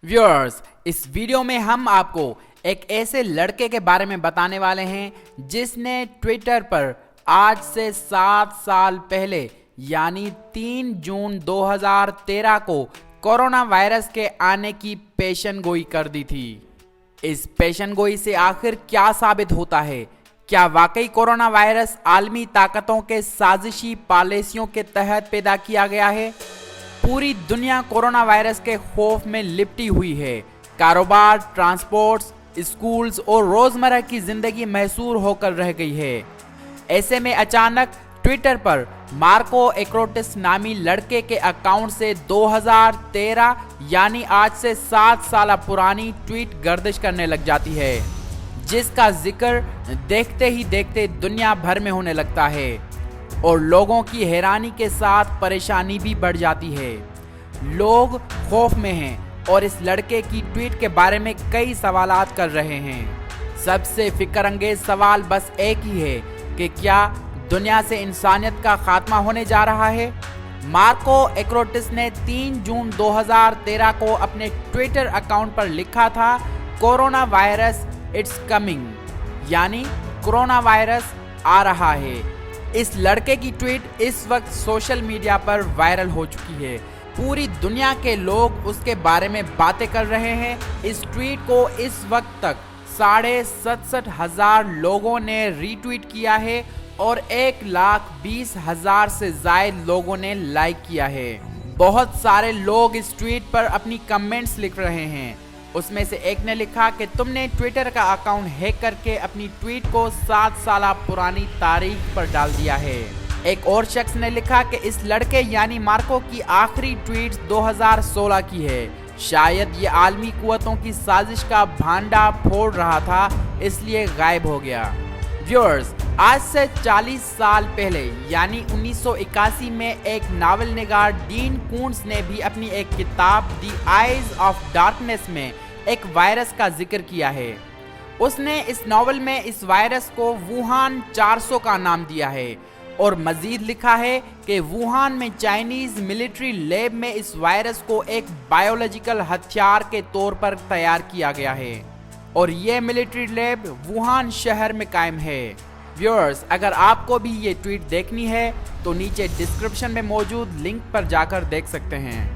Viewers, इस video में हम आपको एक ऐसे लड़के के बारे में बताने वाले हैं जिसने ट्विटर पर आज से 7 साल पहले यानी 3 जून 2013 को कोरोना वायरस के आने की पेशन गोई कर दी थी। इस पेशन गोई से आखिर क्या साबित होता है? क्या वाकई कोरोना वायरस आलमी ताकतों के साजिशी पॉलिसियों के तहत पैदा किया गया है? पूरी दुनिया कोरोना वायरस के खौफ में लिपटी हुई है। कारोबार, ट्रांसपोर्ट्स, स्कूल्स और रोजमर्रा की जिंदगी महसूर होकर रह गई है। ऐसे में अचानक ट्विटर पर मार्को एक्रोटिस नामी लड़के के अकाउंट से 2013 यानी आज से 7 साल पुरानी ट्वीट गर्दिश करने लग जाती है, जिसका जिक्र देखते ही देखते दुनिया भर में होने लगता है और लोगों की हैरानी के साथ परेशानी भी बढ़ जाती है। लोग खौफ में हैं और इस लड़के की ट्वीट के बारे में कई सवालात कर रहे हैं। सबसे फिक्रअंगेज सवाल बस एक ही है कि क्या दुनिया से इंसानियत का खात्मा होने जा रहा है? मार्को एक्रोटिस ने 3 जून 2013 को अपने ट्विटर अकाउंट पर लिखा था, कोरोना वायरस इट्स कमिंग, यानी कोरोना वायरस आ रहा है। इस लड़के की ट्वीट इस वक्त सोशल मीडिया पर वायरल हो चुकी है। पूरी दुनिया के लोग उसके बारे में बातें कर रहे हैं। इस ट्वीट को इस वक्त तक 67,500 लोगों ने रीट्वीट किया है और 1,20,000 से ज्यादा लोगों ने लाइक किया है। बहुत सारे लोग इस ट्वीट पर अपनी कमेंट्स लिख रहे हैं। उसमें से एक ने लिखा कि तुमने ट्विटर का अकाउंट हैक करके अपनी ट्वीट को 7 साल पुरानी तारीख पर डाल दिया है। एक और शख्स ने लिखा कि इस लड़के यानी मार्को की आखिरी ट्वीट 2016 की है। शायद ये आलमी कुव्वतों की साजिश का भांडा फोड़ रहा था, इसलिए गायब हो गया। व्यूअर्स, आज से 40 साल पहले यानी 1981 में एक नावल निगार डीन कूंट्ज ने भी अपनी एक किताब द आइज ऑफ डार्कनेस में एक वायरस का जिक्र किया है। उसने इस नावल में इस वायरस को वुहान 400 का नाम दिया है और मजीद लिखा है कि वुहान में चाइनीज मिलिट्री लैब में इस वायरस को एक बायोलॉजिकल हथियार के तौर पर तैयार किया गया है और यह मिलिट्री लैब वुहान शहर में कायम है। व्यूअर्स, अगर आपको भी ये ट्वीट देखनी है तो नीचे डिस्क्रिप्शन में मौजूद लिंक पर जाकर देख सकते हैं।